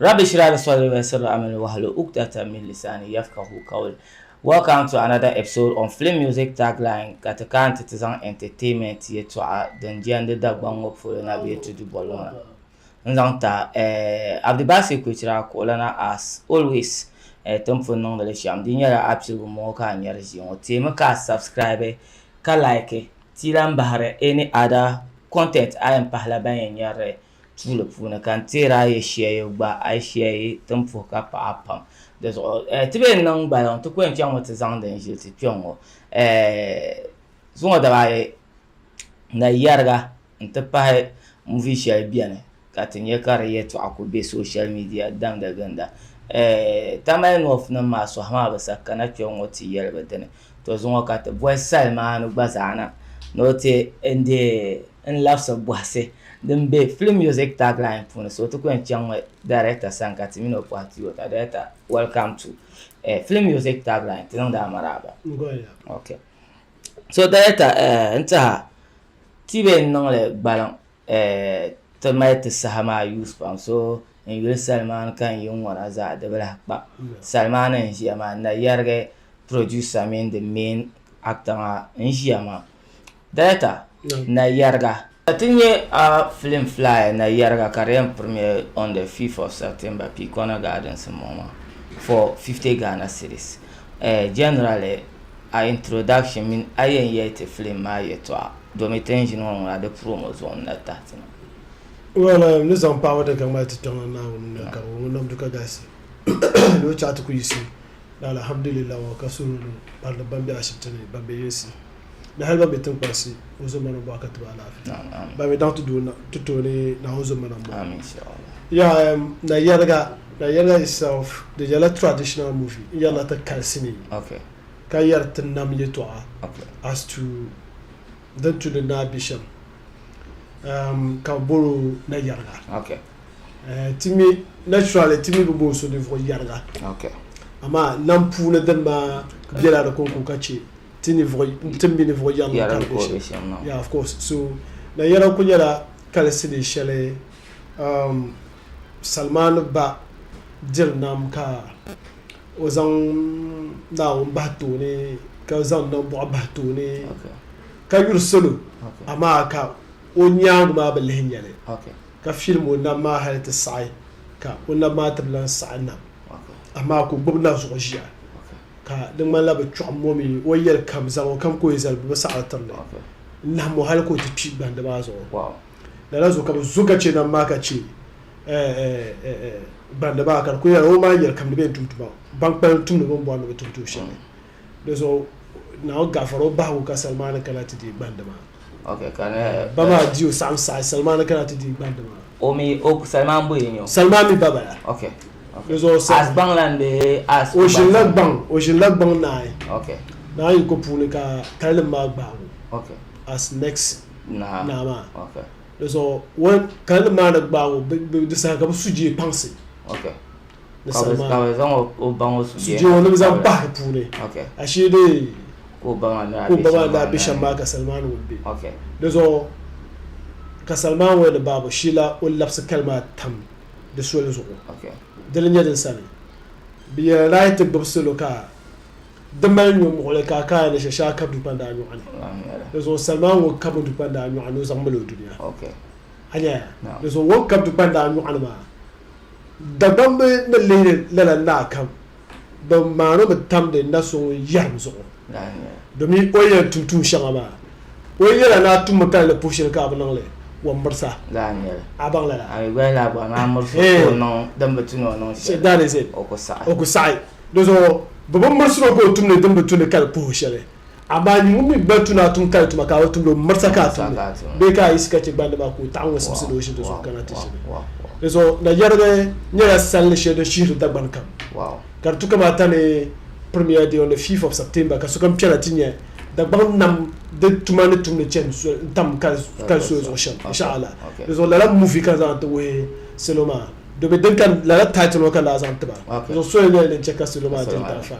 Rabbi Shira Swallow Vessel Amin Wahalo Uktata Min Lisani Yafkahu Kaul. Welcome to another episode on Film Music Tagline Katakan Titizan Entertainment Yetwa Danjian the Dagbango for the Nabi to do Bolona. Nzanta Abdibasi Kuchira Kolana as always Tumfo non the Sham Dinya absolute mocha and Yarisi Timaka subscribe ka like Tiran Bahare any other content I am Pahlaban and Yare Tula Puna can tira a share but I share Tumfo Kappa Apam. There's all Tibe non by on to quench young what is on the Jilti Piongo. Zuma da na Yarga and Tapai movie shall be an katinye kare to akube social media dam da ganda tamayin of na maso hama basa kana kyon wati yelba dene to zon ka ta boy Salman gbazana no te ende en lafsa boise dem be Film Music Tagline pun so to kwen chang director sankati mino party o director welcome to Film Music Tagline tinon da maraba okay so director enta tibe non le balon to mai ta sahama use pam so in will Salman kan yin wana za da bala ba Salman in shi ma na yarga producer mean the main actor in shi ma data na yarga tinye a film fly na yarga karem premiere on the 5th of September Picona Gardens mama for 50 Ghana cedis generally a introduction mean ayen yet film ma yeto do me tension on the promos on that tatina. Well, nous en parlons de comment tu t'en as un homme de Kagasi. Le chat que ici, dans la Hamdulillah, on a cassé par le Bambé à Chiptani, Bambé ici. La Halba Beton passé, aux hommes en bois à la fin. Bambé dans tout tourner dans aux hommes en bois. Yeah, the Yarga itself, the Yala traditional movie, Yala Kalsini. Okay. Kayar Tanam Yetoa. Okay. As to then to the Nabisham. Kaburu na yarga. Okay. Timi naturally timi bubu so de vo yarga. Okay. Ama nampu na dan ma biela da konko kachi tini vo timbi ne vo yarga. Yeah, of course. So na yara ko yara kala sidi shele Salman ba dir nam ka ozan na mbahto ne ka zan na bo bahto ne. Okay. Ka yur solo. Okay. Ama ka onyang ma balhin yale okay ka film na ma halat sai ka onna ma tablan sa'na okay amma ko gbobna zuwa ka din man laba chuamo mi wayar kam za kam ko yizal ba sa'atan ne okay na mo hal ko ti ci banda ba zo wow da lazo ka zuga ce nan ma ka ce banda ba ka ko yar o ma yar kam be tutu ba ban ban tum ne bon bo no tutu shi da zo na ga faro ba ko ka Salman kala ti banda ma okay kana baba dio samsa Salman kana ti bandama omi o Salman boyenyo Salman mi baba ya okay as bangland as ocean lag bang nai okay na yi ko puni ka kalma ba okay as next na ma okay so one kalma na ba de sa ka suje panse okay de Salman ka zan o bango suje woni zan ba puni okay ashe dai ko bangland da bishan ma ka Salman wonde okay so ka Salman wani babu shila ul lafsa kalma tam da sole zuwa okay dalin yadin sani biya right gobsolo ka damal nyu mo le ka ka ne sha ka du panda nyu an so Salman wo ka du panda nyu an zo mbalo duniya okay anya so wo ka du panda nyu an ma da bambe na le la na kam da maro tam de na so yam zo domin oyar tutu shagaba oyar na tun makan la pushir ka abanan le wambarsa ganel abang la ai gwa la ba na murso ko no damba tuno no c'est dans les o ko sai dozo babban murso ko tun ne damba tuno kal pushire amma ni mun ba tuna tun kal tuma ka tun do marsa ka tun be ka iska ce banda ba ko ta an wasu do shi dozo kana ta shi dozo na yarda nyara sal shi da shi da ban kam wow kartu kama ta ne premier day on the 5th of September ka su kan piyana tinye da ban nam da tumane tumne chen tam ka so zo shan insha Allah so la movie ka zan to we seloma do be kan la title ka la zan ta ba so so ne check ka seloma tin ta fa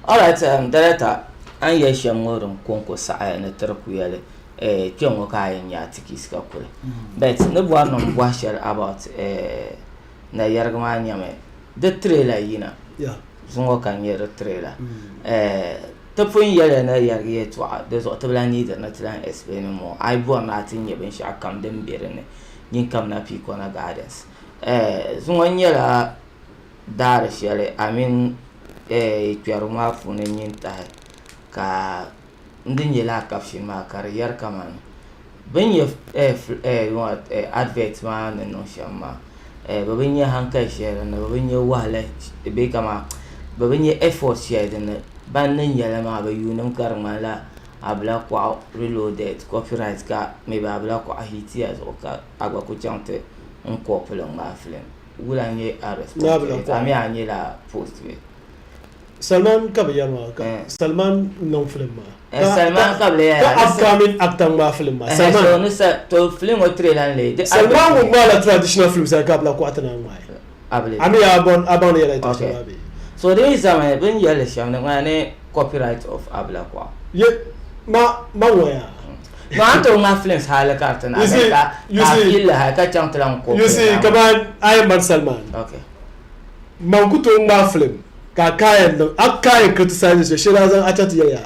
all right director an ya shamorun konko sa'a na tarku yale kyon ka yin ya tiki ska kule but no one on what share about na yarga ma nyame de trailer yina ya zungo kan yer trailer ta pun yele na yarga ye to de zo to bla ni de na tlan explain mo ai bo na tin ye ben sha kam dem bere ne yin kam na pi ko na gardens zungo nyela dar shele amin kyaruma fu ne yin ta ka ndin yela caption ma kar yar kaman ben ye advert ma ne no shama ba ben ye hanka share na ba ben ye wala be kama ba ben ye effort share ne ban nan yala ma ba yunum karma la abla ko reloaded copyright ka me ba abla ko ahiti as o ka agwa ko chante on couple ma film wula nye arrest ami anye la post be Salman Kabayama Salman non film ma Salman Kabaya ka upcoming actor ma film ma Salman no sa to film o trailer le Salman mo la traditional film sa ka bla ko atana mai ami abon ya la okay. So there is a ben yele sham na ne copyright of abla kwa ye ma waya no anto ma films hala karta na ka illa ka chantlan ko you see kaman I am Salman okay man kuto ma film ka kayan da akaye criticize shi razan achat yaya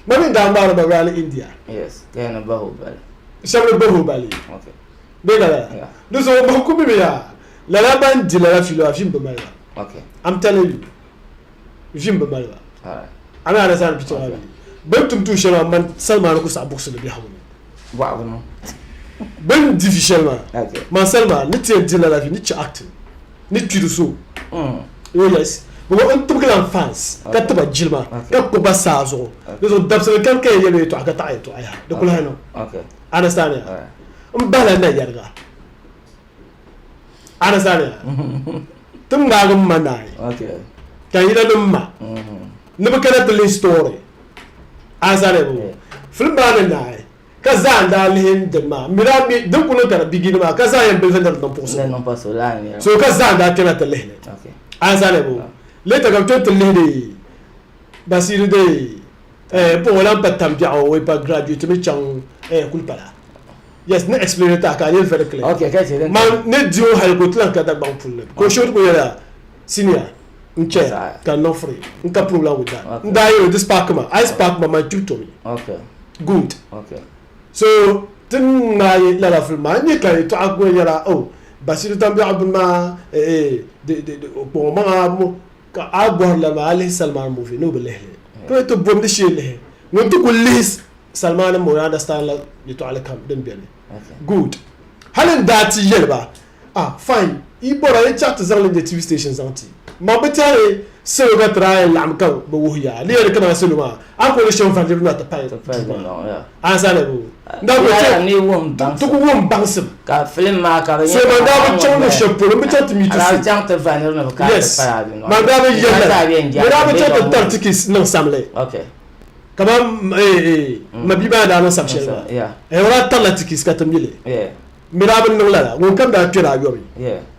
mamin da mara ba ran India yes kana bahubali shamle bahubali okay bela do so ba ku bi ya la la ban dilala filo afim ba mala okay I'm telling you film ba mala alright ana da san picture abi ban tumtu shema man Salman ko sa box da bi hawo waaw no ban difficilement okay man Salman ni tiens dilala fi ni ci acting ni tudu so oh yes bo on tum kan fans ka taba jilma ka ko basazo do dabsa kan kay yele to aka taay to aya do ko hano okay understand ya bala na yarga understand ya tum ga gum manai okay kan yida dum ma ne ba kana tele story azare bo film ba na nai ka zanda lihin de ma mirabi dum kuno kana bigini ma ka za yan bel vendar don poso non posso la ni so ka zanda kana tele okay azare bo leta ka to tele de basiru de pour wala patam dia o pa graduate me chang kulpala yes ne explain ta ka yel very clear okay ka c'est man ne dio hal ko tlan ka da ban pulle ko short ko yala senior nche ka no free nka problem with that nda yo this park ma I spark ma tuto me okay good okay so tin na la film ma ni ka to agwo yara oh basiru tambi abuma de pour ma mo ka abor la ma ali Salman movie no belehle ko to bom de shele no to ko lis Salman mo understand la to ala kam den bele good halen dati yelba fine ibora e chat zan le TV stations anti ma betare so ga try lam ka bo wuya le kana suluma ko le shon fan na ta pai ansale bu nda ko ya ni won bang to ko won bang sim ka film ma ka so ma da ba chono shepo le chat mi to ala jang te vanir na ka pa no ma da ba yella da ba chat tartikis no samle okay kama ma biba da no samshela wala talatikis ka tamile mirabal no la won kam da tira yobi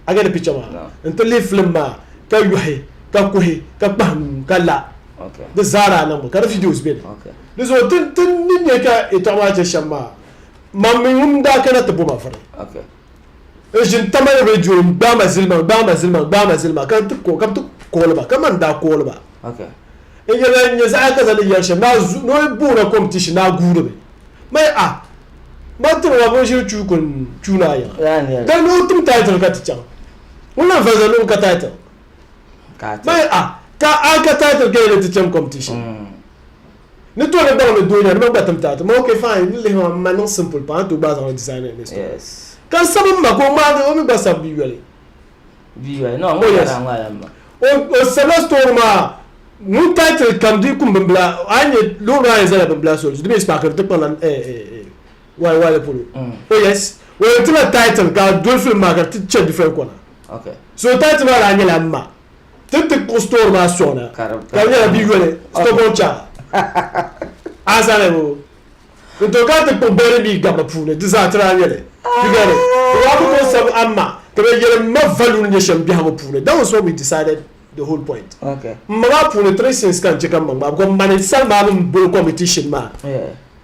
aga da picture ma entali film ma ka yuhi ka kuhi ka bam ka la okay de zara na mo ka videos be okay de so tin ne ka itawa je shamma mamum da kana to buma fara okay jin tamale be jum ba ma zilma kan to ko kam to ko ba kaman da ko ba okay yela nya za ka zali ya shamma no bu na competition na guru be mai ma to wa bo shi chu kun chuna ya dan no tum title ka ticha wannan fa zalo ka title mai ka aka title ga ile ticha competition ni to le ba le do ni ba tam title ma okay fine ni le ma non simple pas to base en designer yes kan sama ma ko ma o mi ba sa biwele no mo ya ngala ma o semestre ma mu title kam di kum bla anye lo ra ezala bla so du me sparkle te pendant wala polo oh yes we tuna title ka do film ma ka ti che different kona okay so title ma la nyela ma te postor ma sona ka nyela biwele sto boncha azale bo to ka te ko bere bi gaba pune dizatra nyele bigare wa ko sab amma to be yele ma value ni shem bi ha pune that was what we decided the whole point okay ma pune 3 cents kan che kam ma ko man Salman bo competition ma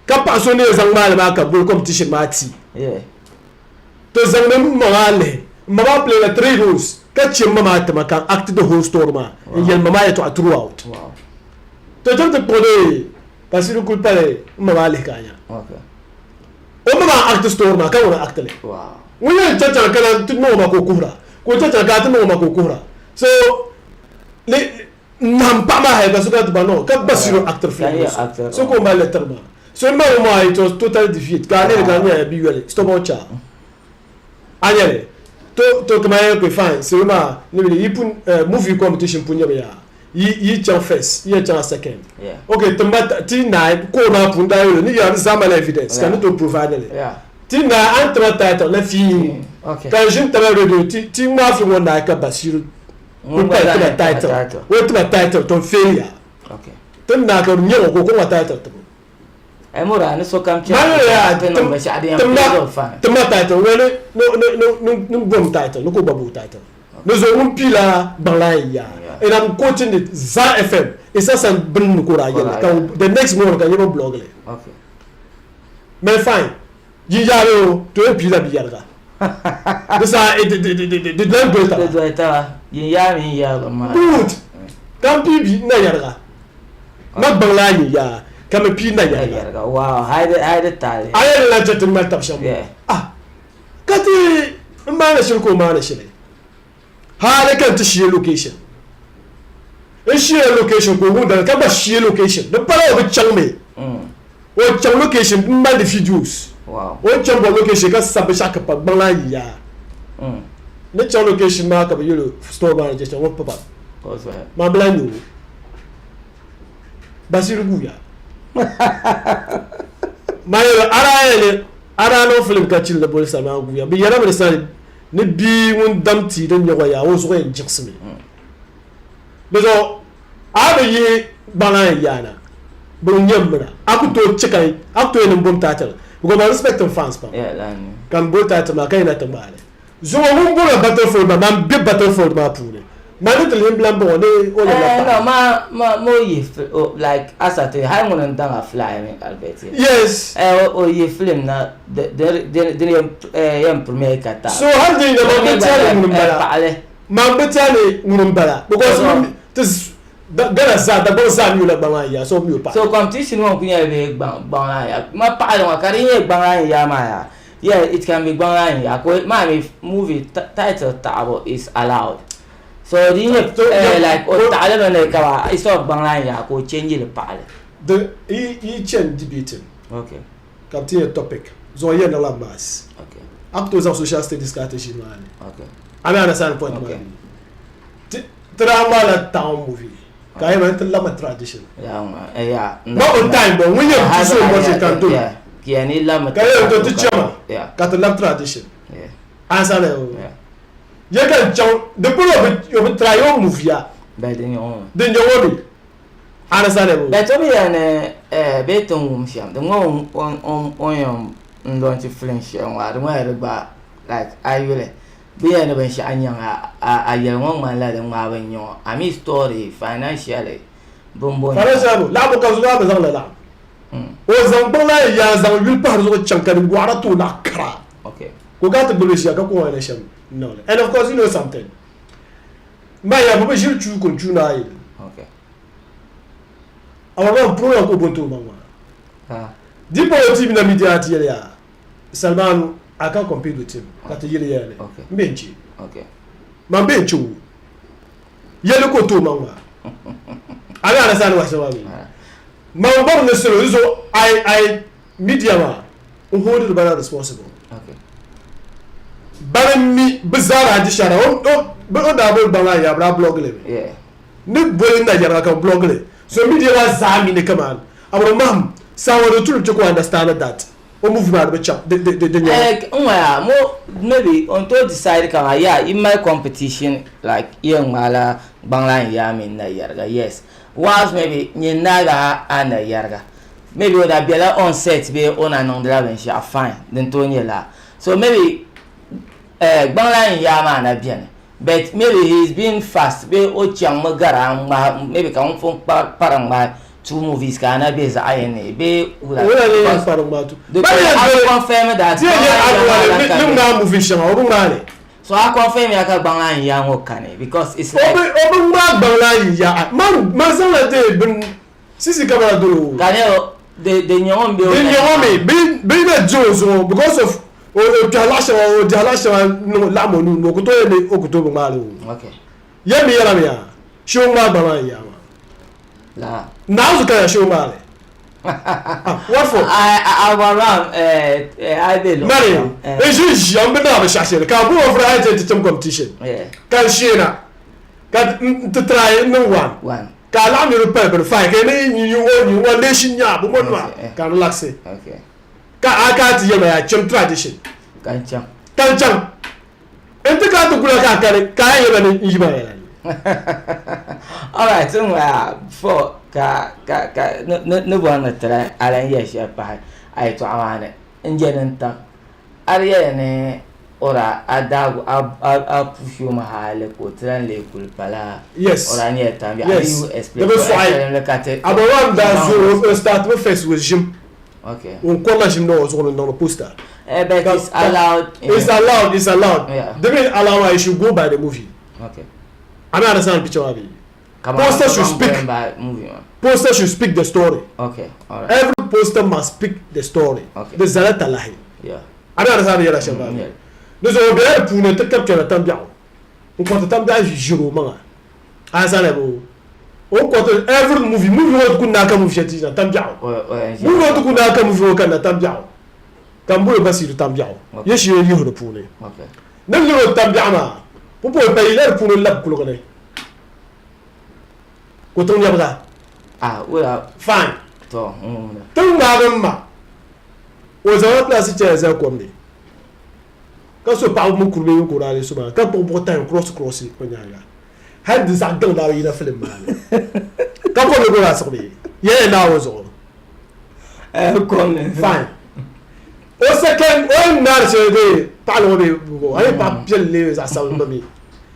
ka paso ne zang ma ma ka bo competition ma ti to zang ne ma le ma ba play la 3 rows ka chim mama tama kan act the whole story ma yel mama ya to throughout Wow. to jam te pole Basiru kulpale mama le kanya Okay. o mama act story ma ka wona act le Wow. wona chacha kala tu no ma ko kuhra ko chacha ka tu no ma ko kuhra so le nam pa ma ha ka suka ba no ka Basiru actor film so ko ma letter ma so ma it was total defeat ka ne ga nya bi wele stop on cha anyele to kama ko fine so ma ne bi ipun movie competition punya ba ya yi chan first yi chan second Yeah. okay tumba ti na ko na punda yo ni ya zama evidence can to provide le Yeah. ti na entre title na fi Okay. kan jin tala radio ti ma fi wona ka Basiru ko pa title wo ti title to failure Okay. tin na ka nyo ko ko title to Ai mura ni so kam cha. ya Tun ba sha adiyan fine. tumba title wele no bom title no ko babu title no zo mun pila balaya and I'm quoting it Za FM et ça bin ko ra yele kan the next morning kan yebo blog le Okay. mais fine yi yaro to e pila bi yarga de ça et de l'embêta Da da ta yin ya min ya ba ma. good kan bi na yarga ma balaya ya kam pi na yarga Wow, haide tale. ayel la jetin mal tabsham Yeah. kati ma na shirko ma na shire hala kan ta shi location in shi location ko wunda ka ba shi location da fara ba can me o can location din ma da videos Wow. o can ba location ka sabe shaka pa bala ya ne can location ma ka ba yelo store ma je can papa What's that? ma bla no Basiru guya ma yelo ara no film ka cin da bol sama guya bi yana da sani ne bi won damti don yawa ya wo so en jiksimi bezo abaye bana yana bon nyamra akuto chikai akuto en bom tatal because I respect fans pa Yeah, lan. kan bol tatal ma kai na tambale zo mun bona Battlefield ma man be Battlefield ma pune man to lim blambo ne o le No, mo yi like asate hay mo nan danga fly me Albert. yes O yi film na de yam premier kata. so har de na ma betale mun bala ma betale mun bala because this gana za da go za mi la bama ya so mi o pa So competition won kunya be bang ya. Ma pa le wa kari ye bang ya ma ya. Yeah, it can be bang ya. Ko ma me movie title tabo is allowed. So the like o tale no ka wa is of bang ya ko change le pa le. the he change debating Okay. captain topic zo ye na la mass Okay. up to the social studies strategy man Okay. I mean understand point Okay. man drama la town movie kai man la ma tradition Yeah. not on time but when you do so much you can do Yeah. Kiani la ma. kai you to chama Yeah. kat la tradition Yeah. answer le Yeah. ye kan chon the pull of try your movie ya By the new. then you want understand le But to be an beton womb sham. The one on launch French and what ba like I will be an bench anyang a young man lad and marvin your I mean story financially. Bombo. financial la bo ka zuwa ba zan la o zan bala ya zan yul par zo chankan gwara to na kra Okay. ko ga ta bulu shi ka ko wani sham no and of course you know something ma ya bo shi chu ko chu na yi Okay. awa pro ya ko bonto mama dipo team na media ati ya Salman aka compete with him ka ta yele yele Okay. benchi Okay. ma benchi wo yele ko to mama ala na sana wa sababi ma bo ne so I media ma hold the bana responsible Okay. bana mi bizarre adi shara o da bo bana ya bra blog le Yeah. ni boy na ya ka blog le so media wa zami ne kaman abro mam sawo to to understand that o movement be chap de Mo maybe on to decide kama yeah in my competition like young mala bangla ya min na yarga yes once maybe nyinaga ana yarga maybe when I be on set be on an on drive sha fine then to la so maybe bangla ya ma na bien but maybe he's being fast be o chang magara maybe kan fon parang ma two movies kana be za ayene be wala ne faru matu I confirm that dia ya agwa ni na movie shama o ngale So I confirm ya ka bang an ya ngo kane because it's like obi ma bang ya man san la te bin sisi kamera do kane de nyom be de nyom be na jozo because of o dalasha no lamonu no kuto ne okuto bo malo okay ye mi yara mi ya show ma bang ya la now you can show ma what for I around I be lo mari e juge am be na be chercher ka bo over I take team competition kan shena ka to try no one ka la mi repel be fine ke ni you want nation ya bo mo kan relax okay ka aka ti ye ma chim tradition kan cham ente ka to kula ka ye ba ni yiba ya all right so for ka no bona tra ala yes ya pa ai to awane injenin ta ariya ne ora adagu a pushu mahale ko tran le kulpala yes ora ne ta bi yes. you explain le kate abawan da zo start with face with gym okay on comment gym no zo no poster but it's allowed it's allowed yeah. They mean allow I should go by the movie okay I don't understand picture of it. Poster should speak by movie poster should speak the story okay all right every poster must speak the story okay the zalata lahi yeah I don't understand yala shaba nous on bien pour ne te capturer la tambia on compte tambia juro manga asa le bo on compte every movie wo kunna ka movie cheti na tambia movie wo kunna ka movie wo kana tambia kambo basi du tambia yeshi yo yo pour ne okay nan le tambia ma pour payer l'air pour le lab ko ne ko ton yabra well fine to ton ma o za place ti za ko ne ka so pa mo kurbe ko ra le so ba ka po botan cross ko nyanga had this agdan da yi na film ma ka ko le ko ra so be ye na wo zo ko ne fine o second o na se de pa lo be go ai pa piel le za sa no mi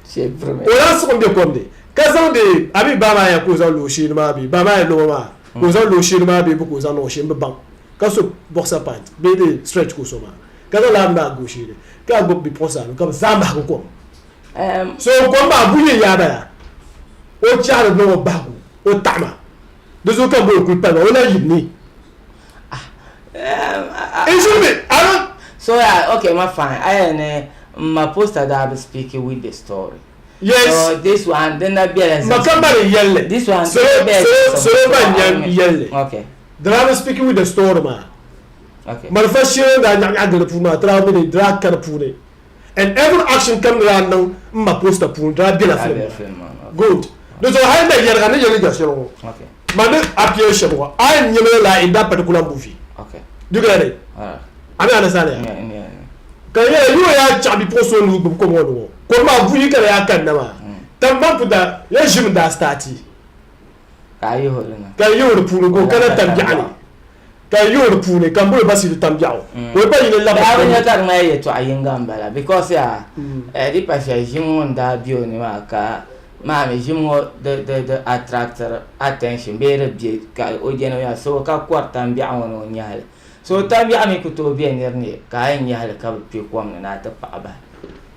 c'est vraiment o la so be ko de ka so de abi ba ma ya ko zo lo shi ma bi ba ma lo ma ko zo lo shi ma bi ko zo no shi be ban ka so boxer pant be de stretch ko so ma ka zo la ma go shi de ka go bi posa ka za ma ko so ko ma bu ye ya ba o cha no ba ko o tama de zo ka bo ku pa o la yibni so yeah okay my fine I my poster that I be speaking with the story yes so this one then that be makambari yelle this one so ban yelle okay drama speaking with the story ma okay manufacturing da nya nya pu ma drama ni drag kar pu ne and every action come around now ma poster pu dra bi la film good do so hay da yelle ga ne yelle ga shiro okay man appear shiro I nyele la in that particular movie okay do get it I understand yeah ka ye you ya chabi poso nu ko mo no ko ma bu yi kala ya kan na ma tamma puda ya jim da stati ka yi holina ka yi wor puru ko kana tambiani ka yi wor puru kan bu basi tambiao we ba yi la ba ya ka ma ye to ayinga mbala because ya di pa fa jim da bio ni ma ka ma me jim the attractor attention be re bi ka o jeno ya so ka kwarta mbiao no nyaale so tambi ami ko to bien ne ka yin ya ka pe ko am na ta pa ba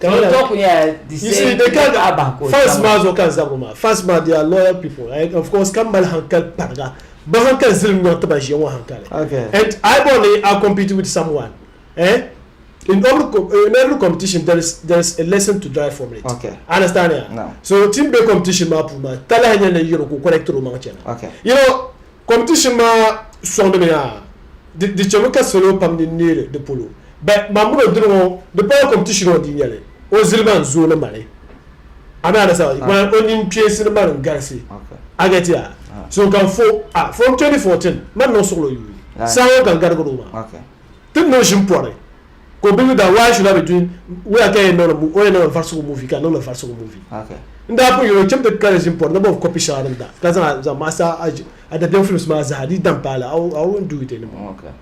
so to ku ya the same aba ko first ma zo kan zabuma first ma they are loyal people right? Of course kambal hankal parga ba hankal zilm no ta ba je wa hankal okay and I only are competing with someone in every competition there is a lesson to drive from it okay understand ya no. So team based competition ma puma tala hanya na yiro ko correct ro ma chena okay you know competition ma so de ya di chamuka solo pam ni nile de polo but mamuno dro de power competition on di nyale o zilman zo na mare ana da sa ma onin piece na man gansi okay agati ya so kan from 2014 man no solo you sawo kan gargo ma okay tin no jimpore ko bi da why should I be doing we are getting no o no farso movie kan no farso movie okay nda po yo chimte kan jimpore no copy sharing da kaza za masa ada dem films ma za hadi dan pala I won't do it anymore okay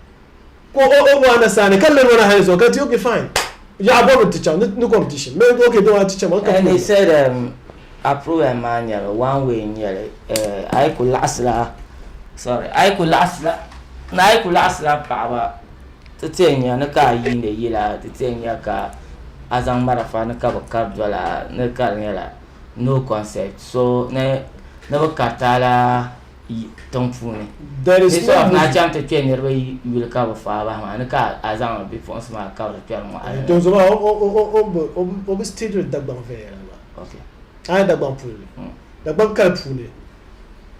ko o understand kan le wona hayo ka ti okay fine ya abo teacher no competition me okay don't want teacher and he said approve a manual one way nyere I could last la pa ba tenya na ka yi ne yila tenya ka azang marafa na ka bakar dola na karnyala no concept so na bakatala tampune there is so no na cham te ken yerba wil ka ba fa ba ma na ka azang bi fons ma ka ba per mo donc on stage dagban faire okay ay dagban pule dagban kal pule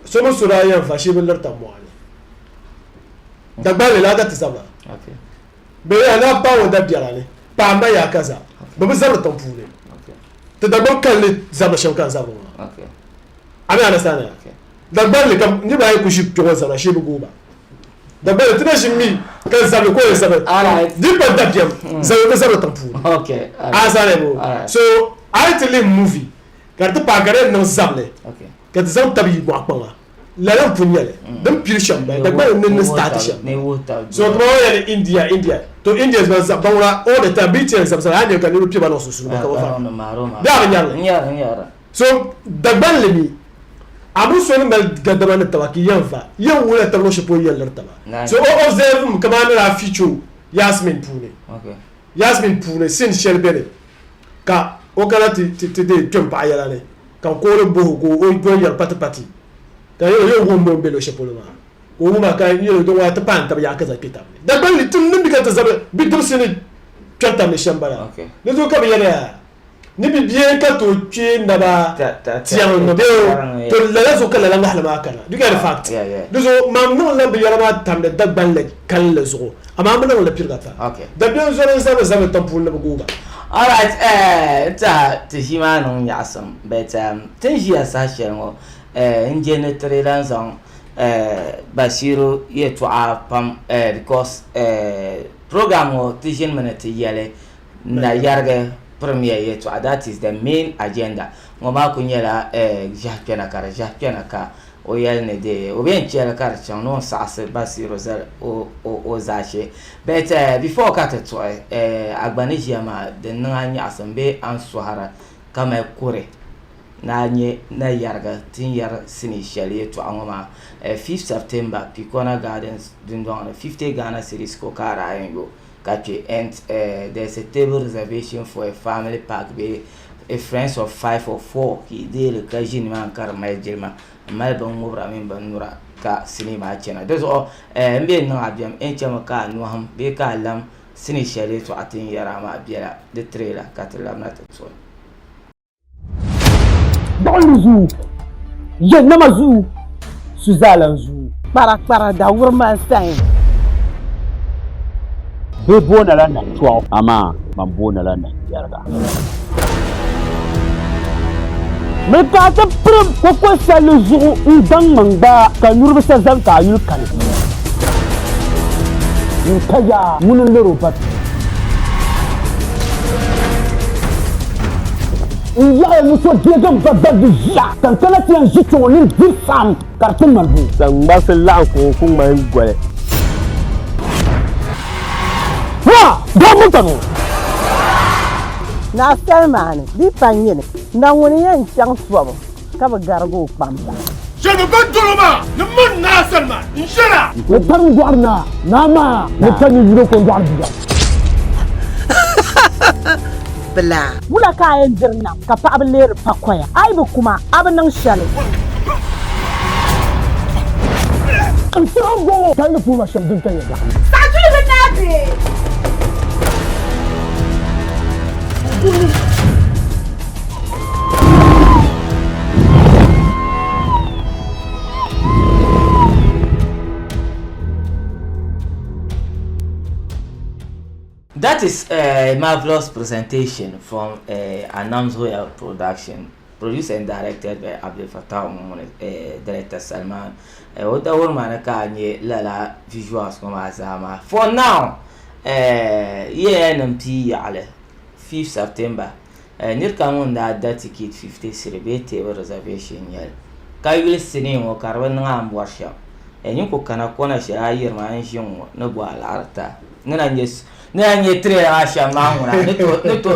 so mo sura yan fa shi belar ta mo dagban le la da tsaba okay be ana ba wanda biara ne pa mba ya kaza ba bi zabra tampune okay te dagban kal le zabra shankan zabra okay ami understand okay dagban le kam ni ba ku shi to zabra shi bu ba dagban tana shi mi kan zabra ko zabra alright dipa dabiam zabra tampune okay asane bo so I tell you movie garta pagare no zable okay garta zam tabi mo akpanga la lam punyale dam pirsham ba dagban ne statisha ne wuta so to ya India to India is ba wala all the time bitch zam sa hanya kan rupi ba no susu ba ka fa da nyara so dagban le mi abu so ne gadama ne tawaki yanfa yan wala tablo shi po yan taba so observe kamana la feature Yasmin Pune sin shelbele ka o kala ti de jumpa ayala ne kan ko le bo ko o do yar pati ka yo wo mo belo shepolo ma o ma ka yo do wa ta pan ta ya kaza kita da ban li tun nimbi ka ta zabe bi dum sini chata me shambala ne do ka bi yana ni bi bien ka to chi na ba tiang no be to la zo kala la ngahla ma kana du ga fact do zo mam no la bi yara ma tam da ban le kal le zo ama ma no la pirga ta da bien zo ran zabe tampul na buga. Alright, ta shi ma non ya sam but tun shi ya sashen wo in je na trailer zon Basiru ye to pam because program wo tishin minute yele na yarga premier ye to that is the main agenda ngoma kunyela jahkena ka o yel ne de o bien chela kar chan non sa se Basiru zel o zache but before ka to agbani ma de nanya asambe an suhara kama kure na yarga tin yar sini shali to angoma 5th September Picona Gardens dindon 50 Ghana series ko kara ayo kache and there's a table reservation for a family pack be a friends of 5 or 4 ki de le kajin man kar mai jirma mai ban ngobra min ban nura ka sinima chena deso mbe no abiam enchama ka no ham be ka lam sini shali to atin yara ma biela de trailer ka lam na to dans le zoo je nama zoo suzala zoo para da wurma sai be bona la na to ama mambona la na yarda me ka ta prum ko sa le zoo ndang mangba ka nurbe sa zan ka yul kan in kaya munun le robat iya muso degam babal ya kan kala tian jito ni bisam kartun malbu dan ba se la ko kun mai gwale ha da mutano na selmane di panyene na woni yan chang swabo ka ba gargo pamba je ne pas doloma ne mon na selman inshara le tan gwarna nama le tan yiro ko gwardiga bla wula kayan jirna ka fa abin ler fakoya ai ba kuma abin nan shale kan sango kan da fuma shabdin kan ya saju da nabi That is a marvelous presentation from Anams Royal Production, produced and directed by Abdel Fattah director Salman. Oda wurma ka nye lala visuals kuma azama. For now, NMT yale 5th September. Nirka mun da ticket 50 celebrate reservation yale. Kai will sini mo karwan nga amwarsha. Enyu ko kana kona shi ayir ma an shin na gwa alarta. Ngana yes nanye trailer asha manguna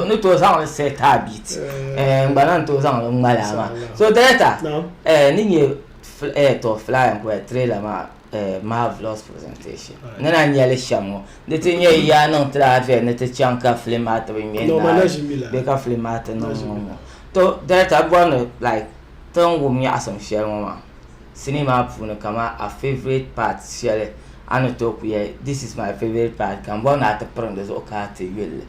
nito sang se tabit ngana to sang ngala ma so data ninye to fly ko trailer ma marvelous presentation. Nana nyale shamo. De tinye ya non trave ne te chanka flemata bi mi. No manage mi la. Be ka flemata no. To that I want like ton wo mi asam share mama. Cinema puna kama a favorite part share and talk this is my favorite part kan bon at prendre zo ka te yele.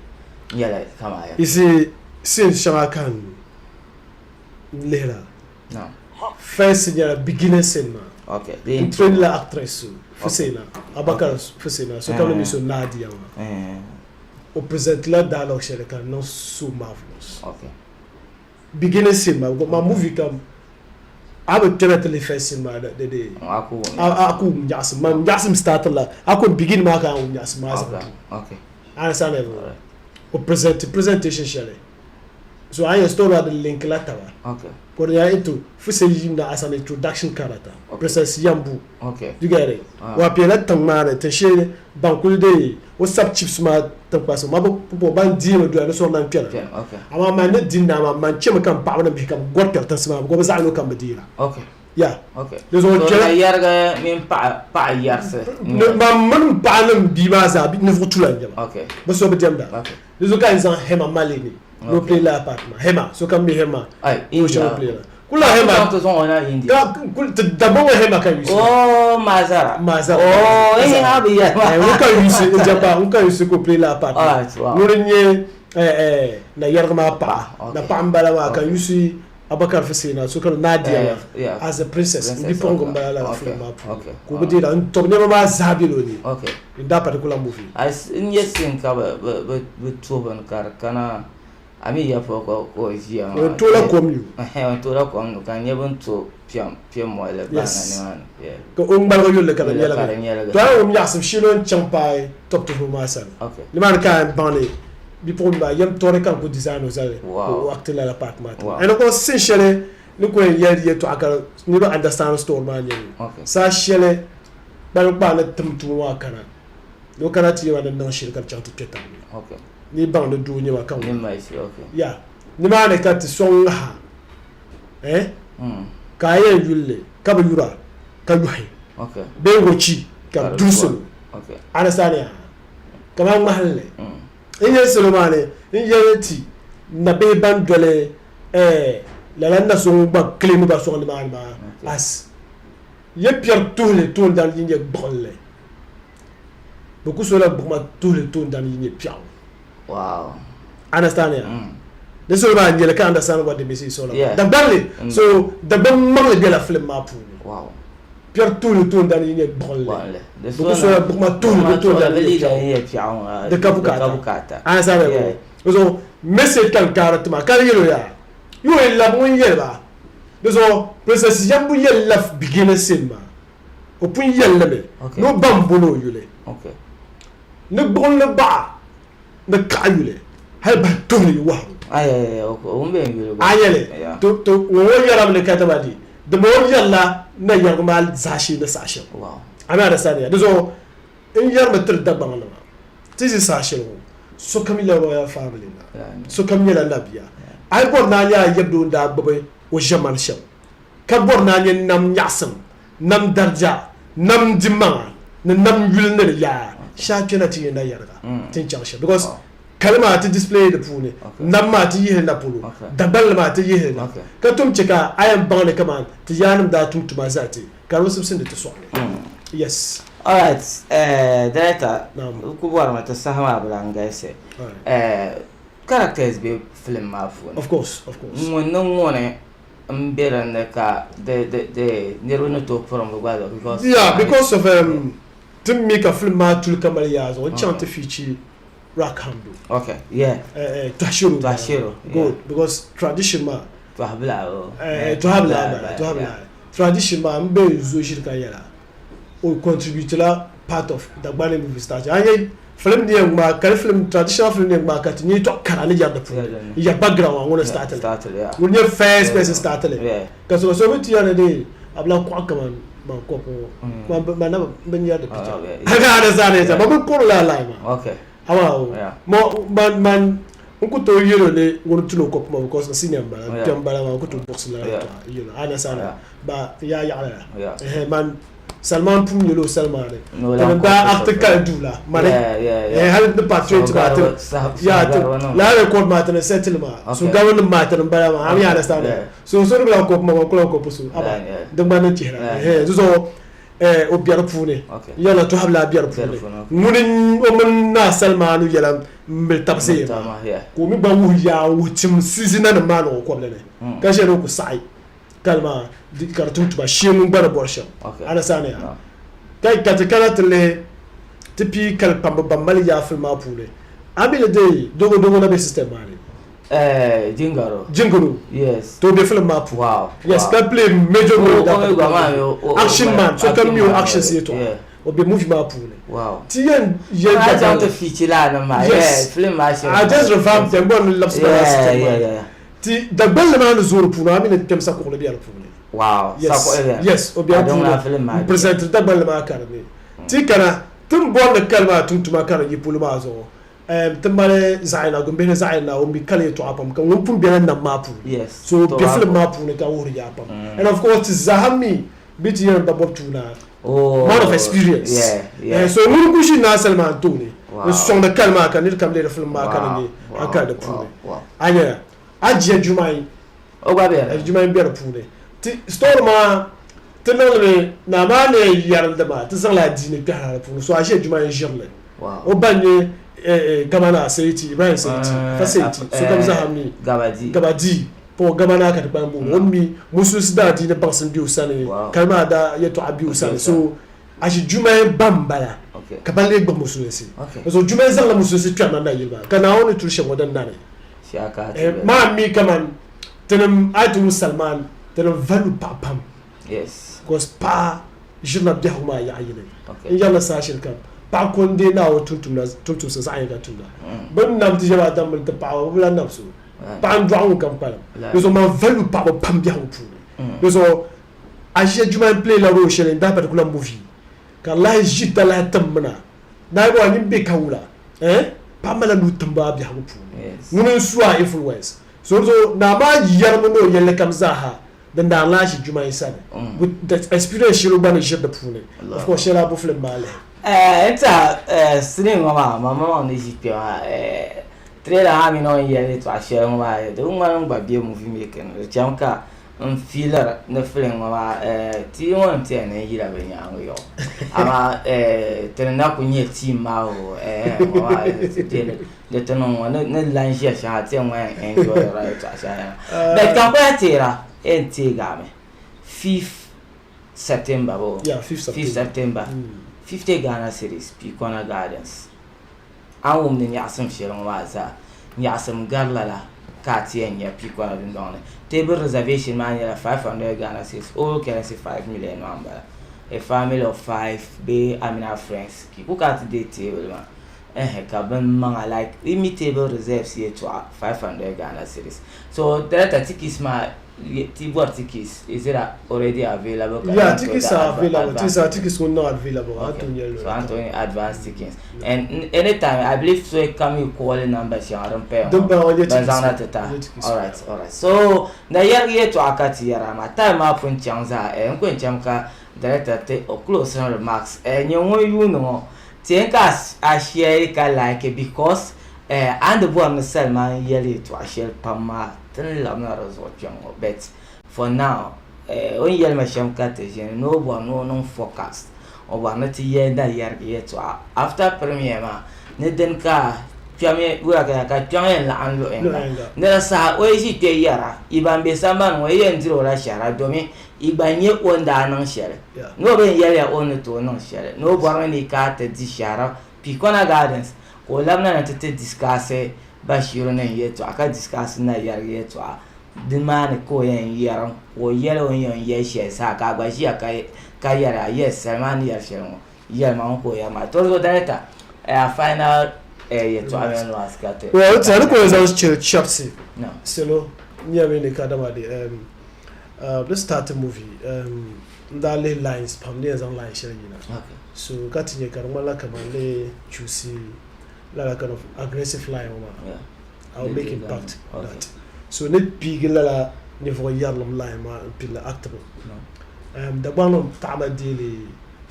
Yele kama ya. Isi sin shamakan lera. No. First year beginner cinema. Okay. The train la actress Fusena. Abakar Fusena. So quand on so Nadia. Au present la dialogue share kan no so marvelous. Okay. Beginner cinema. My movie come I would generally first cinema that day. Aku yasim start la. Aku begin ma kan yasim. Okay. Understand everyone. Au presentation share. So I install the link latawa. Okay. But ya into Fusena as an introduction character. Princess Yambu. Okay. You get it? Wa pela tangmane te share bankul de what's up chips ma tangpaso ma bo ban di ma do so nan pela. Okay. Ama man ne dinna ma man chema kan pa na be kam gotter tan sama go ba za no kan badira. Okay. Yeah. Okay. There's one so yarga min pa yarse. Ma man pa nam bi ma za bi ne futulan jama. Okay. Ba so be demda. Okay. There's one guy in Hema Malini. No play la apartment. Hema. So can be Hema. Ay, India. Kula Hema. To son ona India. D'abord Hema kan use. Oh, Mazara. Oh, habi ya. On kan use Japa, on kan use ko play la apartment. Alright, wow. No nye na yarma pa. Na pambala wa kan use Abakar Fusena. So kan Nadia as a princess. Bi pongo mbala la film up. Okay. Ko be dira on top never ma zabilo ni. Okay. In that particular movie. As in yes in ka be toban kar kana ami ya fo ko ya on to la kom you on to la kom kan yebon to piam mo le bana ni man yeah ko on bal ko yolle kala yela to ay on yasim shilon champai top to ma san okay ni man kan bani bi pour ba yam to kan ko design ozale ko acte la apartment and ko sin shele ni ko yer to akara ni ba understand store man yen sa shele bal ba na tumtu wa kana do kana ti wa nan shil kan chantu ketan okay ni bang de du ni wa kan ni mai okay ya ni ma ne ka ti son ha ka ye yulle ka ba yura ka yuhi okay be wochi ka dusul okay ana sani kama mahalle in ye solomane in ye ti na be ban dole la landa so ba klemu ba so ni ma as ye pierre tous les tours dans ligne bonle beaucoup sur la boma tous les tours dans ligne piao. Wow. Understand ya? The Solomon you can understand what the message is all about. Yeah. The belly. So the belly be la film map. Wow. Pierre tout le tour dans ligne bonle. Beaucoup sur la boma tout le tour dans ligne piao. De kabukata. Understand ya? So message kan karatma kan yelo ya. You will la bon yela. So princess Yambu yela beginner cinema. Opun yela me. No bambulo yule. Okay. Ne bon le ba. Ne kayule hal ba toni wa ay o mbe yule ayele to wo yaram ne katabadi de mo yalla na yarmal zashi na sashi wow ana da saniya so in yarma tir dabban Allah tiji sashi so kamila royal family na so kamila nabiya ay bor na ya yebdo da babai o jamal sham ka bor na yen nam nyasam nam darja nam dimma nam yulne ya shakina ti na yarga tin changsha because kalma ti display the pune namma ti yihe na pulu dabal ma ti yihe na ka tum chika ayam bangne kaman ti yanum da tum tuma zati karo subsin de to so yes all right director ku bor ma ta sahama bulanga ese characters be film ma fu of course mon ngone mbelanda ka de nerwono to from the because yeah because of to make a film to Kamala Yaz or chant feature rock handle. Okay, yeah. Twashiro. Good, yeah. because tradition ma. To have tradition ma mbe zoshir kayala. Or contribute la part of the Bani movie start. Aye, film ni ma kal film traditional film ni ma katini to karani ya dapu. Ya background I want to start. Yeah. When you first person start. Yeah. Because so what you are dey abla kwa kaman ma kopo ma na ben ya de picture aga da zane ta ba ko la ma okay awa mo man ko to yero le ngoro tuno kopo ma because senior ba tem bala ma ko to box la you know ana sana ba ya la man Salman pum yelo Salman No, tan lang da ko, acte so- kal dula mane Yeah. hal de patriot So, matter ya la record matter settlement so Okay. government matter bala ma am ya understand Yeah. so la ko ma ko pusu aba Yeah. de man ci Yeah. so o biar pune Okay. yalla to habla biar pune Biar pune, okay. munin o mun na Salman yalla mbil tabsir Yeah. ko mi ba wu ya wucim sizina na mano ko blene ka shero ku sai kalma di kartum tuba shemu bara borsha Okay. ana sane No. kai katikana tele tipi kal pamba bambali ya filma pule abile de dogo na be system mari Jingaro. jinguru Yes. to be film map Wow. yes wow. ka play major role action man. man so come you action see to Yeah. o be movie map pule Wow. tiyen I don't to feature la na ma. Yes. Yeah, film action. I just revamped them one laps Yeah. ti da belle man zuru puna amine tem sa ko le biar pule Wow. yes o biar pule presenter da belle man karne ti kana tum bon de kalma tum tuma kar yi pule ma zo tumale zaina gumbe zaina o mi kale to apam kan won pum biar na mapu Yes. so be film mapu ne ka wuri ya pam and of course zahami biti yan da bob tuna Oh. man of experience Yeah. so mun kushi na Salman Tuni Wow. so da kalma kan ni kam le film ma kan ni aka da pune anya ajiya jumai O ba be. jumai biar pune ti store ma tinole na ma ne yar da ma ti san la dini ka ha pune so ajiya jumai jirle Wow. o banye gamana sayti Ibrahim sayti fa sayti so kam zahami gabadi po gamana ka da bambu wammi musu sida dini baksin biu sane kalma da yato abiu sane so aji jumai bambala Okay. kabale gba musu nsi Okay. so jumai zan la musu nsi twana na yilba kana woni turshe wadan nane Shaka. ma mi kaman tanam atu Salman tanam valu papam Yes. because pa jirna biya huma ya ayine Okay. in yalla sashin kan pa konde na wo tuntum sa ayi ka tunda ban nam ti jaba dam ta pa wala nafsu pa ndwa kan pala so ma valu pa pam biya hu pu so aje juma play la ro shelen da particular movie ka la jita la tamna na bo ni be kawula pa mala nu tamba biya hu pu mun suwa influence so na ma yar mun no yelle kam zaha dan da Allah shi juma isa with the experience shi ruba ne shi da pune of course shela bu film male Eta sini mama ni jipia trailer ha mi no yele to ashe mama de un ba bie movie making chamka filler na film mama ti won ti na yira be nyango yo ama tenna kunye team ma o mama de tono na lanche sha ti won enjoy right to ashe but kan ko tira entigame 5th September bo yeah 5th September 50 Ghana series Pikona Gardens awum ni yasam shirin waza yasam garlala katiyan ya Pikona dindone table reservation man ya 500 Ghana series all currency 5 million number a family of 5 be amina friends ki ku kat de table man ka ban man like imitable reserves here to 500 Ghana series so that tickets ma T-board tickets is it already available? Yeah, tickets are available. Tickets are not available. Okay. So Anthony advance tickets. And anytime I believe so can you call the number she don't pay. All right. So na year to akati yara ma time up in chanza nkwen chamka director take closing remarks you know think I share ka like because and the one Salman yearly to a share pama then lamna result but for now when yell my sham cat no one no forecast or one not year that year to after premiere ma neden ka piame waka ka piame la anlo enga nera sa we ji te yara iban be samban we yen zero la shara domi ibanye onda nan shere no be yele on to non shere no born ni ka te di shara Pikona Gardens ko lamna na te discuss Bashiru na yeto aka discuss na yar yeto dimane ko yen yaran ko yelo yon yeshe sa ka gbaji aka ka yara yes Salman yar shemo yar ma ko ya ma to director final yeto amen was got well tsari ko za su chapsi no selo nya me ne ka da ma de let's start a movie ndale lines pamne zan line shirin na okay so katinye karmala kamale chusi like kind of aggressive line yeah I'll make impact on that so net big la niveau yarlam line ma pile actable the one on tama dele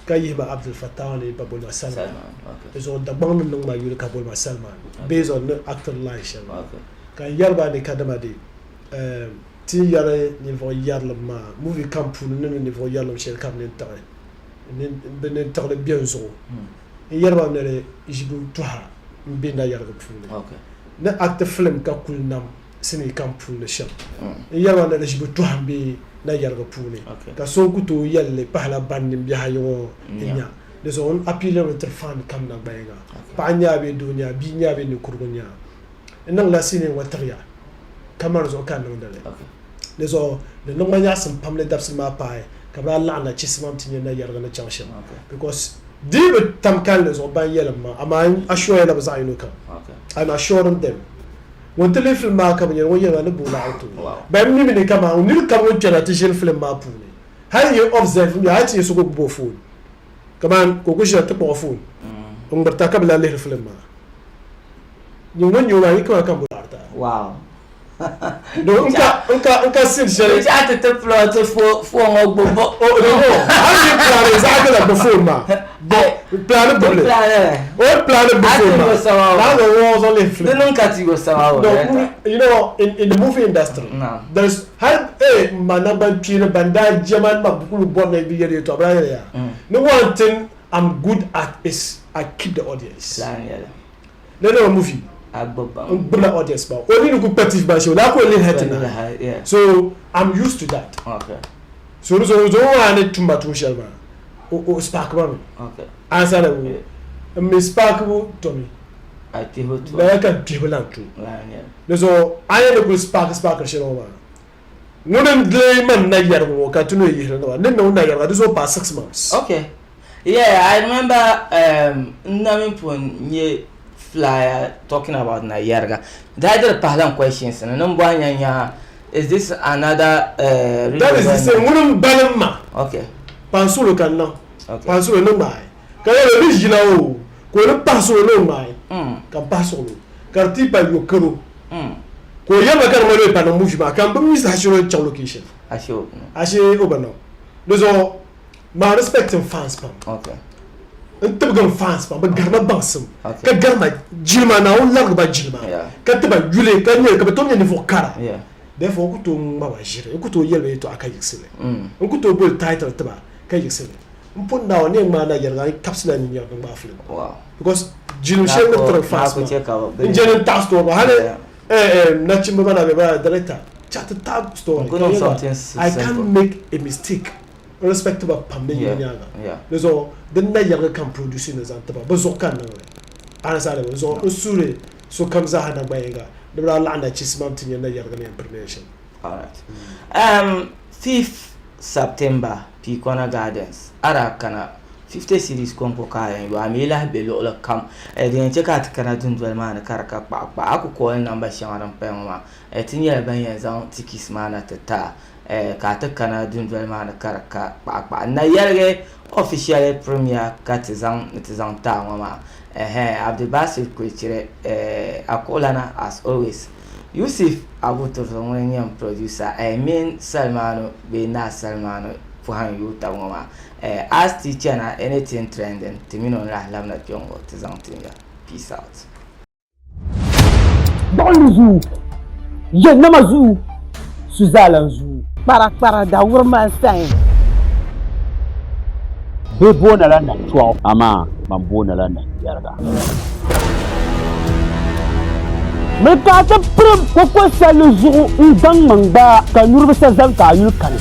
ka yiba Abdul Fattah ni pa bolma Salman Okay. so da bang nung ma yul ka bolma Salman based on the actor life Okay. ka yarba ni kadama de ti yare ni vo yarla ma movie camp ni vo yarla shel kam ni tare ni ben tare bien so yarba ne jibu tuha binda yarga puni Okay. na actor film ka kulnam sini camp le sham yarba ne jibu tuha bi na yarga puni Okay. ka so kuto yalle pahla bandim bi hayo nya de so on appeler entre fan kam na bayga pa nya be dunya bi nya be ni kurgunya nan la sini watariya kamar zo kan nan dale Okay. de so de no manya sam pamle dabs ma pai kabra la na chismam tinye na yarga na changshem Okay. because dibe tam kan le zo ban yelam ma ama assure la bazayno kan Okay. I'm assuring them wonte le film ma kam yen woyema ne bula auto Wow. ba mi ni kama unil kam wo tera ti jel film ma puni har you observe ya hati so go bo phone kaman ko ko jata bo phone on berta kabla le film ma ni won yo wa ko kan bula arta Wow. do unka sin jere Ja te plot fo ngogbo. oh no how you plan exactly like before ma plan bule o plan before ma now the walls only flip Didn't cut you somehow. no, you know, in the movie industry, No. there's manaba pina banda jaman mabukulu born na biye to abra ya. No one thing I'm good at is I keep the audience. No movie. Bula audience ba. Only no competitive ba show. La ko le hatina. Yeah. So I'm used to that. Okay. So I need to matu shelma. O spark ba me. Okay. Answer the me spark to me. I think what. Ba ka diholan tu. Yeah. So I need to spark shelo ba. Wouldn't blame man na yarwo ka tuno yihira no ne me na yarwa this was past 6 months. Okay. Yeah, I remember Namipon ye flyer talking about Nayarga. That is the questions and number one is this another that is the same wouldn't balama. Okay. Pansulo kan no. Okay. Pansulo no mai. Ka le rigila o. Ko le pansulo no mai. Kan pansulo. Karti pa yo kero. Ko yaba kan mo le pa no mujima kan bam mis hashiro cha location. Asho. Ashe obano. Dozo ma respecting fans pam. Okay. Ntabgan fans pam ba garba bansum. Okay. Ka garma jilma na on lag ba jilma. Yeah. Ka taba jule ka nye ka beton ne fo kara. Yeah. Therefore kuto ngba ba jire. Kuto yelwe to aka yixile. Kuto bol title taba ka yixile. Mpon na one ma na yarga capsule ni yarga ba film. Wow. Because jilu shel no fans. Njene task to ba hale na chimba na be ba director. Chat tab story. I can't make a mistake. Respectable pambe nyaga. Yeah. Lezo den na yaga kan produce ne zantaba ba zo kan na. Ana sale zo usure so kamza hana bayenga. De bra la na chismam tinye na yaga ne information. All right. 5th September Pikona Gardens. Ara kana 50 series kompo kaya yo amila belo la kam den cheka tikana dundwel man karaka pa aku ko namba shawara pema tinye ban yanzan tikis mana tata ka tikana dundwel man karaka pa na yerge official premier katizan ta mama Abdul Basit Kwechire akolana as always Yusuf Abuto Romanian producer Salmano Bena Salmano Fuhan Yuta Mama as teacher na anything trending Timino la lamna Jongo Tizantinga. Peace out. Dans le zoo, je n'amazou, Suzala zoo, para da urma sein. Bebo na landa chwa ama mambo na landa yarga. Me ka ta prum ko sa le zoo ndang mangba ka nurba sa zan ka yul kan.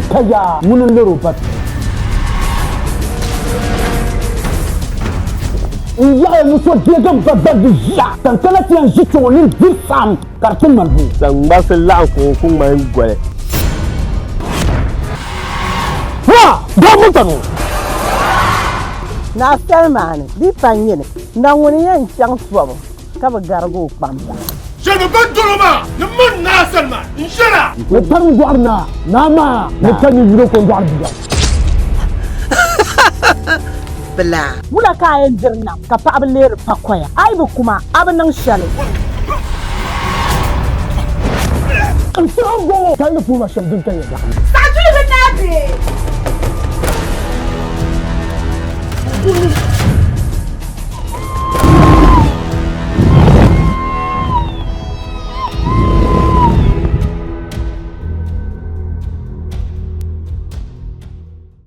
Kaya munun lero bat. Iya muso degam babba bija tan kala tian jito ni disam kartun marbu san ba se la ko kun mai gwale ha da mutano na Salman di panyene na woni yan chang swabo ka ba gargo pamba Je ne veux pas le monde na Salman. Inshallah. le tan gwarna nama le tan yuro ko gwarbiya bla wula kayan dirna ka fa abin ler fakoya ai bu kuma abin nan shale kan go kan fu ma shabdin tan ya Sajuli binabi kuni